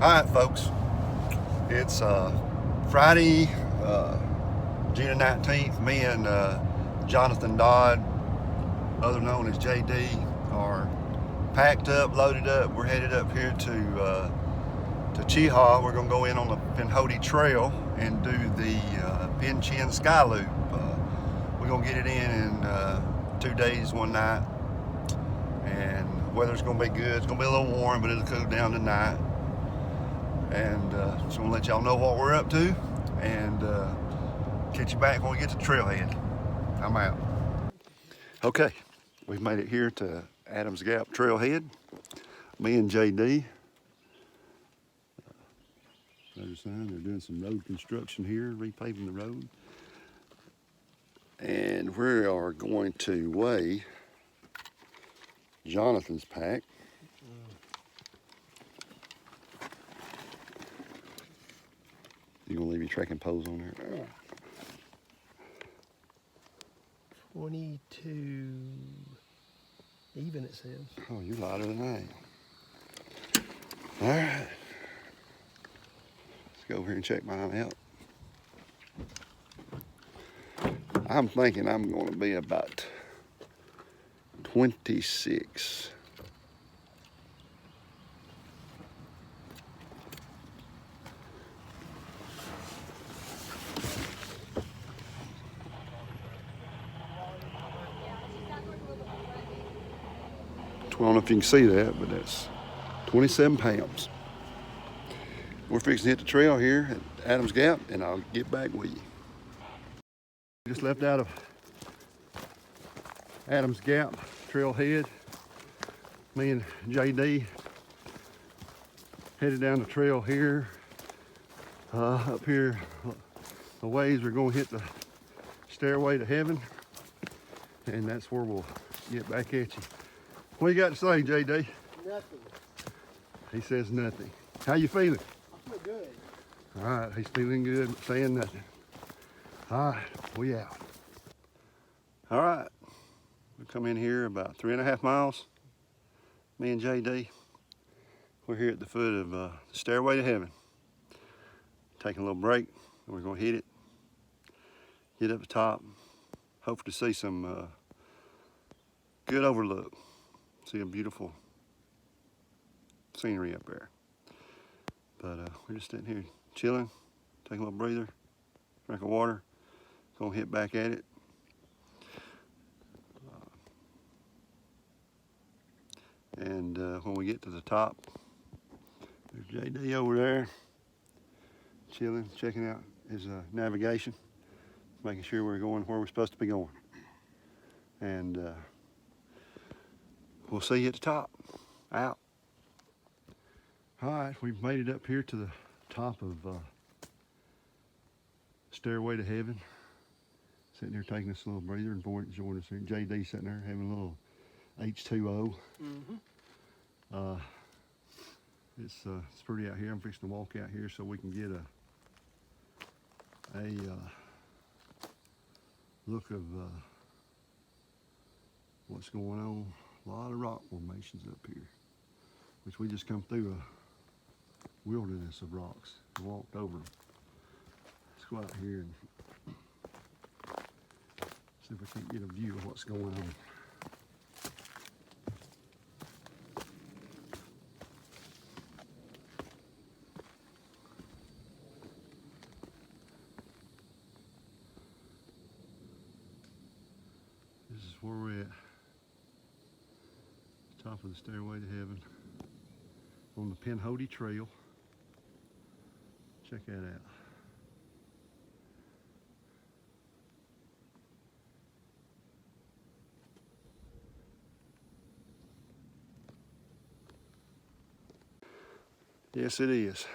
Alright folks, it's Friday, June 19th. Me and Jonathan Dodd, other known as JD, are packed up, loaded up. We're headed up here to Cheaha. We're going to go in on the Pinhoti Trail and do the Pinhoti Sky Loop. We're going to get it in 2 days, 1 night. And weather's going to be good. It's going to be a little warm, but it'll cool down tonight. And so I'm going to let y'all know what we're up to and catch you back when we get to trailhead. I'm out. Okay, we've made it here to Adams Gap trailhead. Me and JD. There's a sign, they're doing some road construction here, repaving the road. And we are going to weigh Jonathan's pack. You gonna leave your trekking poles on there? 22 even, it says. Oh, you're lighter than I am. All right. Let's go over here and check mine out. I'm thinking I'm going to be about 26. I don't know if you can see that, but that's 27 pounds. We're fixing to hit the trail here at Adams Gap, and I'll get back with you. Just left out of Adams Gap trailhead. Me and JD headed down the trail here. Up here, the ways we're going to hit the stairway to heaven, and that's where we'll get back at you. What you got to say, JD? Nothing. He says nothing. How you feeling? I feel good. All right, he's feeling good, saying nothing. All right, we out. All right, we come in here about 3.5 miles. Me and JD, we're here at the foot of the stairway to heaven. Taking a little break, and we're gonna hit it. Get up the top, hope to see some good overlook. See a beautiful scenery up there. But we're just sitting here chilling, taking a little breather, drink of water, gonna hit back at it. And when we get to the top, there's JD over there, chilling, checking out his navigation, making sure we're going where we're supposed to be going. And we'll see you at the top. Out. All right, we've made it up here to the top of Stairway to Heaven. Sitting there taking us a little breather and Boyd joining us here. JD sitting there having a little H2O. It's pretty out here. I'm fixing to walk out here so we can get a look of what's going on. A lot of rock formations up here, which we just come through a wilderness of rocks and walked over them. Let's go out here and see if we can't get a view of what's going on. This is where we're at. Top of the stairway to heaven on the Pinhoti Trail. Check that out. Yes, it is.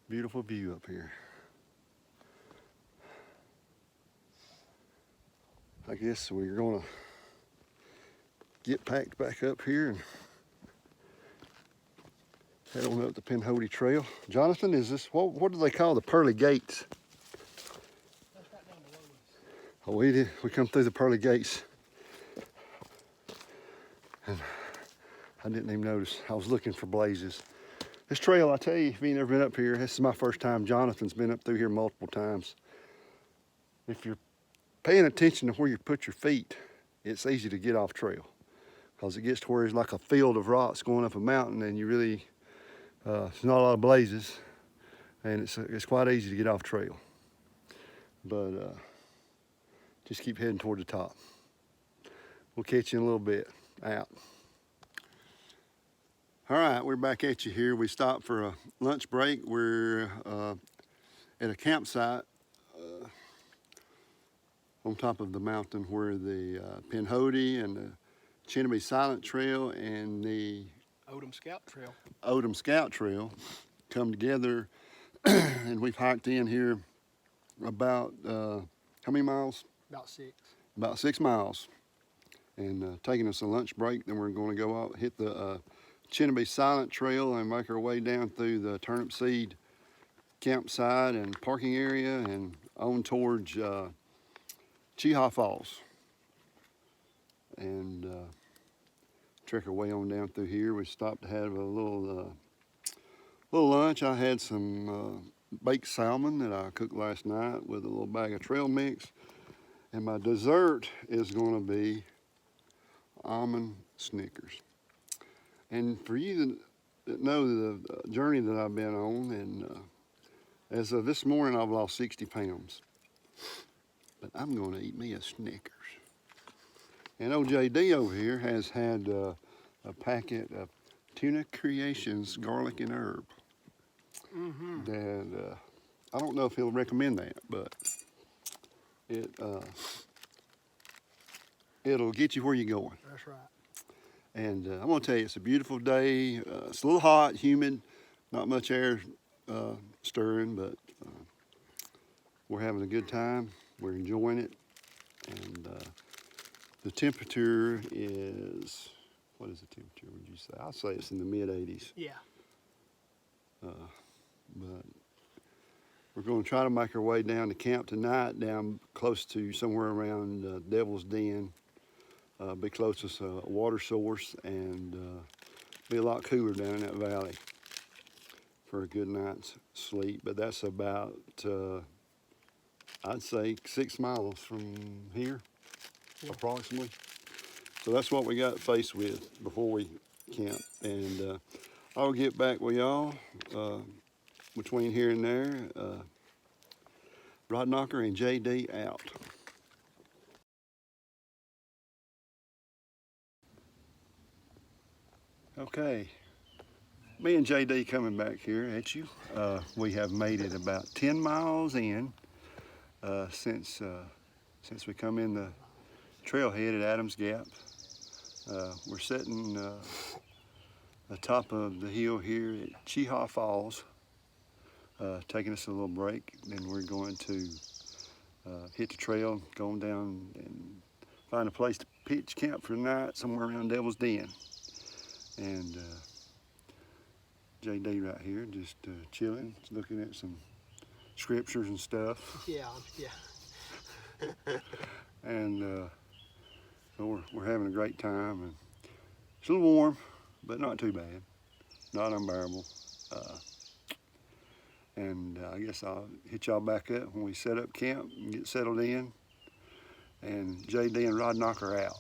Beautiful view up here. I guess we're gonna get packed back up here and head on up the Pinhoti Trail. Jonathan, is this, what do they call the pearly gates? That's right down below us. Oh, we come through the pearly gates. And I didn't even notice. I was looking for blazes. This trail, I tell you, if you ain't never been up here, this is my first time. Jonathan's been up through here multiple times. If you're paying attention to where you put your feet, it's easy to get off trail because it gets to where it's like a field of rocks going up a mountain, and you really, there's not a lot of blazes, and it's quite easy to get off trail. But just keep heading toward the top. We'll catch you in a little bit. Out. All right, we're back at you here. We stopped for a lunch break. We're at a campsite on top of the mountain where the Pinhoti and the Cheaha Silent Trail and the Odom Scout Trail come together. And we've hiked in here about, how many miles? About 6. About 6 miles. And taking us a lunch break. Then we're going to go out, hit the Cheaha Silent Trail and make our way down through the Turnip Seed campsite and parking area and on towards Cheaha Falls. And trek our way on down through here. We stopped to have a little lunch. I had some baked salmon that I cooked last night with a little bag of trail mix. And my dessert is going to be almond Snickers. And for you that know the journey that I've been on, and as of this morning, I've lost 60 pounds. But I'm going to eat me a Snickers. And old JD over here has had a packet of Tuna Creations garlic and herb. That I don't know if he'll recommend that, but it'll get you where you're going. That's right. And I'm going to tell you, it's a beautiful day. It's a little hot, humid, not much air stirring, but we're having a good time. We're enjoying it. And the temperature is, what is the temperature, would you say? I'll say it's in the mid-80s. Yeah. But we're going to try to make our way down to camp tonight, down close to somewhere around Devil's Den. Be closest to a water source, and be a lot cooler down in that valley for a good night's sleep. But that's about, I'd say, 6 miles from here, approximately. So that's what we got faced with before we camp. And I'll get back with y'all between here and there. Rod Knocker and JD out. Okay, me and JD coming back here at you. We have made it about 10 miles in since we come in the trailhead at Adams Gap. We're sitting the top of the hill here at Cheaha Falls, taking us a little break. Then we're going to hit the trail, going down and find a place to pitch camp for the night somewhere around Devil's Den. And JD right here, just chilling, looking at some scriptures and stuff. Yeah. And so we're having a great time. And it's a little warm, but not too bad, not unbearable. And I guess I'll hit y'all back up when we set up camp and get settled in. And JD and Rod Knocker out.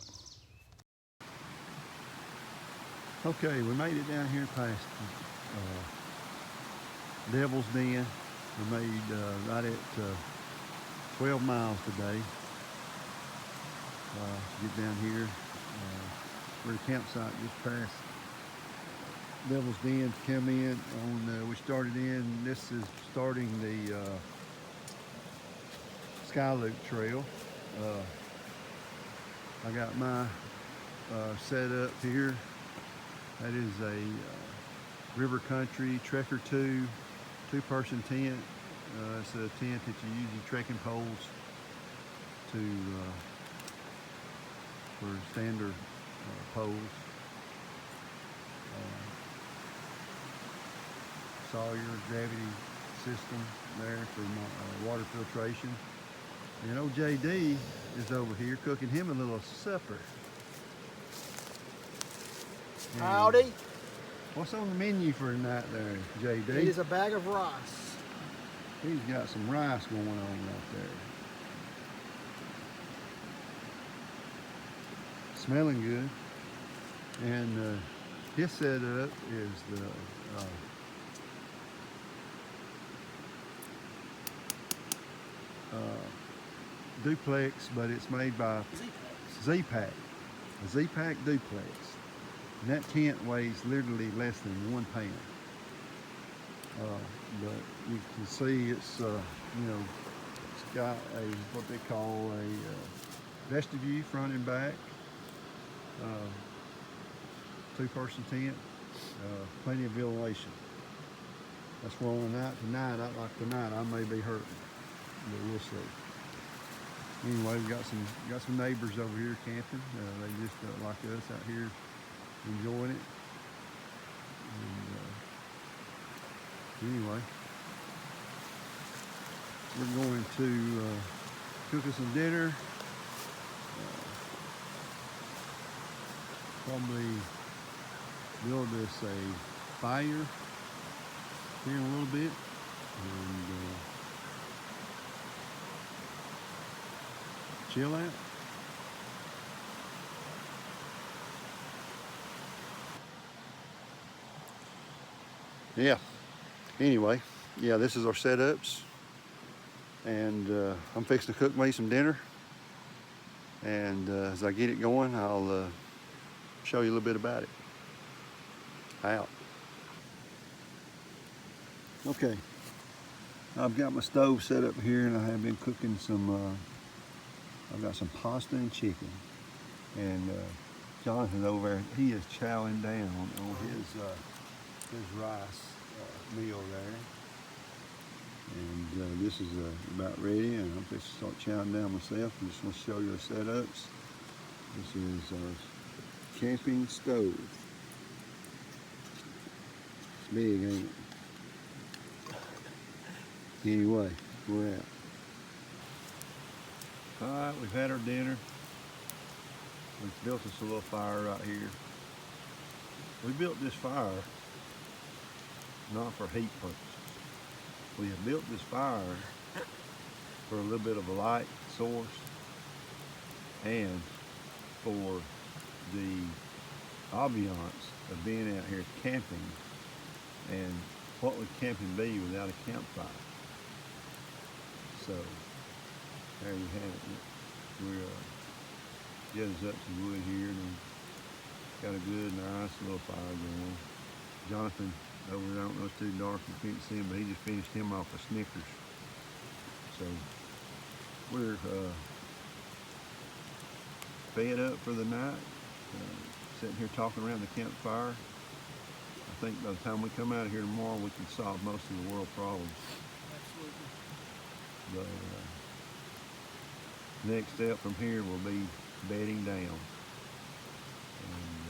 Okay, we made it down here past Devil's Den. We made right at 12 miles today. Get down here. We're at a campsite just past Devil's Den to come in. We started in, this is starting the Sky Loop Trail. I got my set up here. That is a River Country Trekker 2 two-person tent. It's a tent that you use your trekking poles for standard poles. Sawyer gravity system there for my, water filtration. And old JD is over here cooking him a little supper. And Howdy. What's on the menu for tonight there, JD? It is a bag of rice. He's got some rice going on right there. Smelling good. And his setup is the duplex, but it's made by Z-Pack. A Z-Pack duplex. And that tent weighs literally less than 1 pound. But you can see it's, you know, it's got a, what they call a vestibule front and back. Two-person tent, plenty of ventilation. That's where on the night tonight, like tonight, I may be hurting, but we'll see. Anyway, we got some neighbors over here camping. They just like us out here enjoying it. And anyway, we're going to cook us some dinner. Probably build us a fire here in a little bit, and chill out. Yeah, anyway, yeah, this is our setups, and I'm fixing to cook me some dinner, and as I get it going, I'll show you a little bit about it. Out. Okay, I've got my stove set up here, and I have been cooking some, I've got some pasta and chicken, and Jonathan over there, he is chowing down on his rice meal there, and this is about ready, and I'm just start chowing down myself. I'm just going to show you the setups. This is our camping stove. It's big, ain't it? Anyway, we're out. Alright, we've had our dinner. We've built us a little fire right here. We built this fire not for heat purposes. We have built this fire for a little bit of a light source and for the ambiance of being out here camping. And what would camping be without a campfire? So there you have it. We're gathers up some wood here, and got a good nice little fire going. Jonathan over there, I don't know, it's too dark, you can't see him, but he just finished him off a Snickers. So we're fed up for the night, sitting here talking around the campfire. I think by the time we come out of here tomorrow, we can solve most of the world problems. Absolutely. But next step from here will be bedding down. And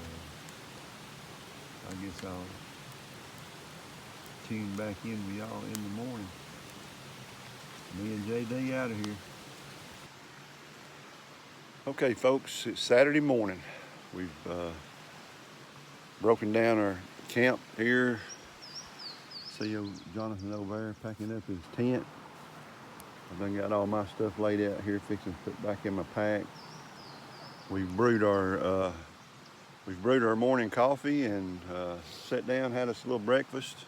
I guess I'll tune back in with y'all in the morning. Me and JD out of here. Okay, folks, it's Saturday morning. We've broken down our camp here. See Jonathan over there packing up his tent. I've done got all my stuff laid out here, fixing to put back in my pack. We've brewed our morning coffee and sat down, had us a little breakfast.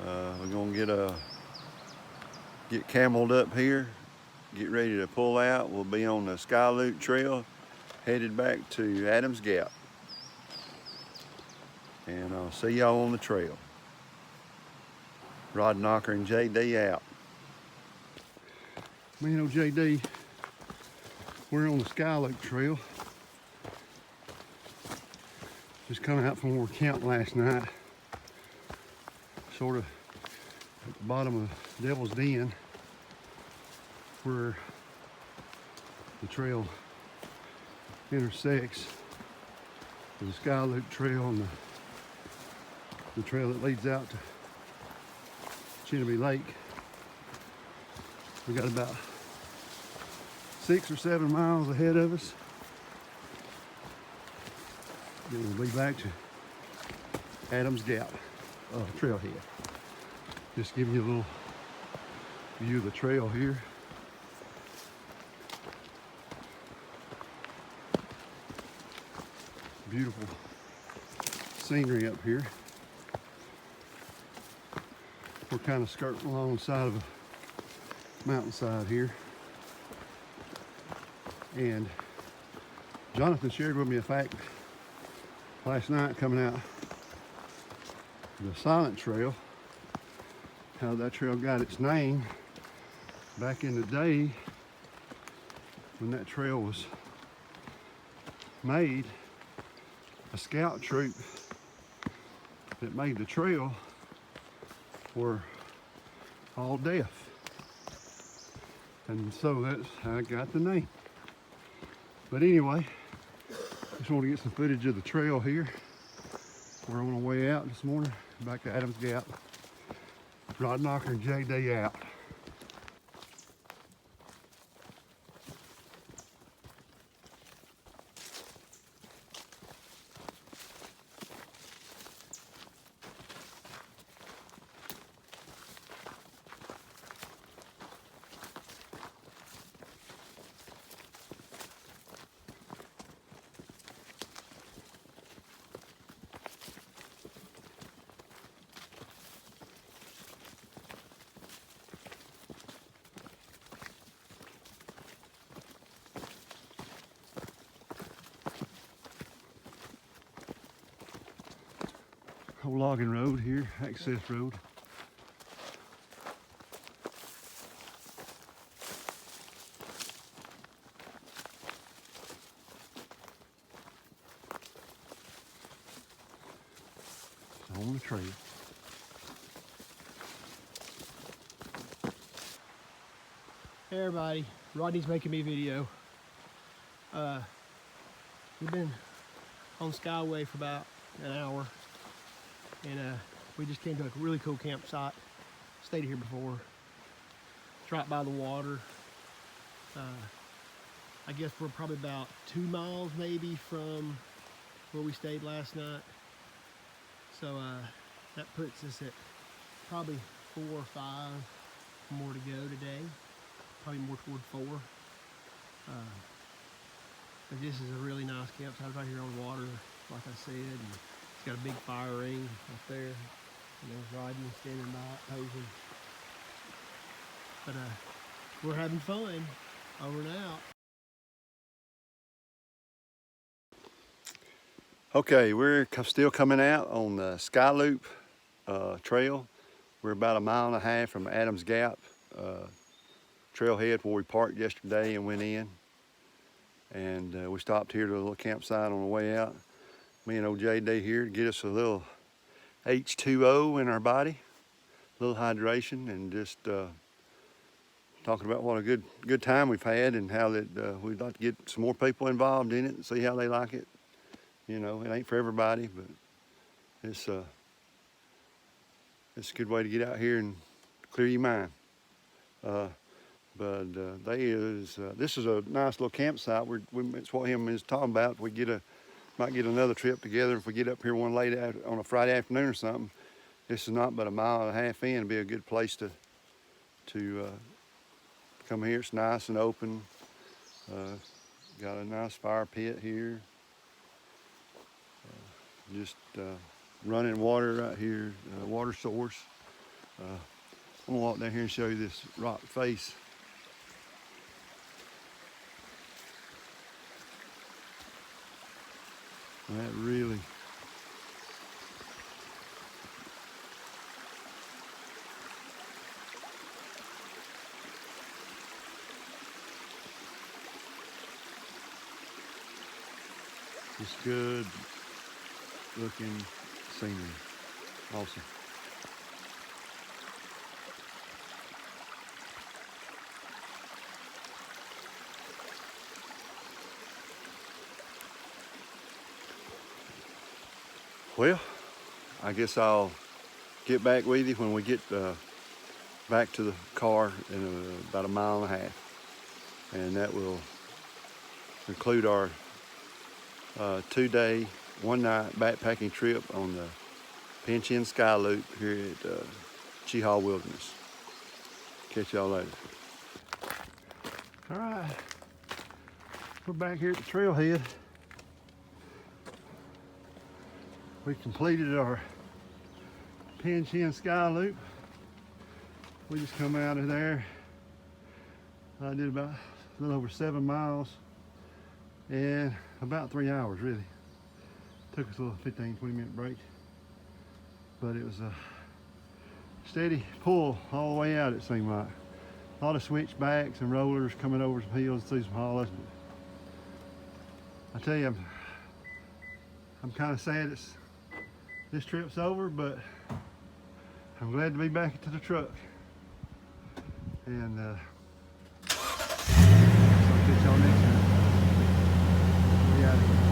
We're gonna get cameled up here, get ready to pull out. We'll be on the Sky Loop Trail, headed back to Adams Gap. And I'll see y'all on the trail. Rod Knocker and JD out. Man, oh JD, we're on the Sky Loop Trail. Just coming out from where we camped last night. Sort of at the bottom of Devil's Den, where the trail intersects with the Sky Loop Trail and the trail that leads out to Cheaha Lake. We got about 6 or 7 miles ahead of us. Then we'll be back to Adams Gap trailhead. Just giving you a little view of the trail here. Beautiful scenery up here. We're kind of skirting along the side of a mountainside here. And Jonathan shared with me a fact last night coming out the Silent Trail, how that trail got its name back in the day when that trail was made. A scout troop that made the trail were all deaf, and so that's how it got the name. But anyway, just want to get some footage of the trail here. We're on our way out this morning back to Adams Gap. Rod Knocker and JD out. Old logging road here, access road. It's on the trail. Hey everybody, Rodney's making me a video. We've been on Skyway for about an hour, and we just came to a really cool campsite. Stayed here before. It's right by the water. I guess we're probably about 2 miles maybe from where we stayed last night. So that puts us at probably 4 or 5 more to go today. Probably more toward 4. But this is a really nice campsite right here on the water, like I said. And it's got a big fire ring up there. You know, Rodney standing by, posing. But we're having fun. Over and out. Okay, we're still coming out on the Sky Loop trail. We're about 1.5 miles from Adams Gap trailhead where we parked yesterday and went in. And we stopped here to a little campsite on the way out. Me and old JD here to get us a little H2O in our body, a little hydration, and just talking about what a good time we've had and how that we'd like to get some more people involved in it and see how they like it. You know, it ain't for everybody, but it's a good way to get out here and clear your mind. This is a nice little campsite. It's what him is talking about. We might get another trip together if we get up here one late on a Friday afternoon or something. This is not but 1.5 miles in. It'd be a good place to come here. It's nice and open. Got a nice fire pit here. Just running water right here, water source. I'm gonna walk down here and show you this rock face. That really just good looking scenery. Awesome. Well, I guess I'll get back with you when we get back to the car in about 1.5 miles. And that will conclude our 2-day, 1-night backpacking trip on the Pinhoti Sky Loop here at Cheaha Wilderness. Catch y'all later. All right, we're back here at the trailhead. We completed our Pinhoti Sky Loop. We just come out of there. I did about a little over 7 miles and about 3 hours really. Took us a little 15-20 minute break, but it was a steady pull all the way out. It seemed like a lot of switchbacks and rollers coming over some hills through some hollows. I tell you, I'm kind of sad this trip's over, but I'm glad to be back into the truck. And I'll catch y'all next time. We out of here.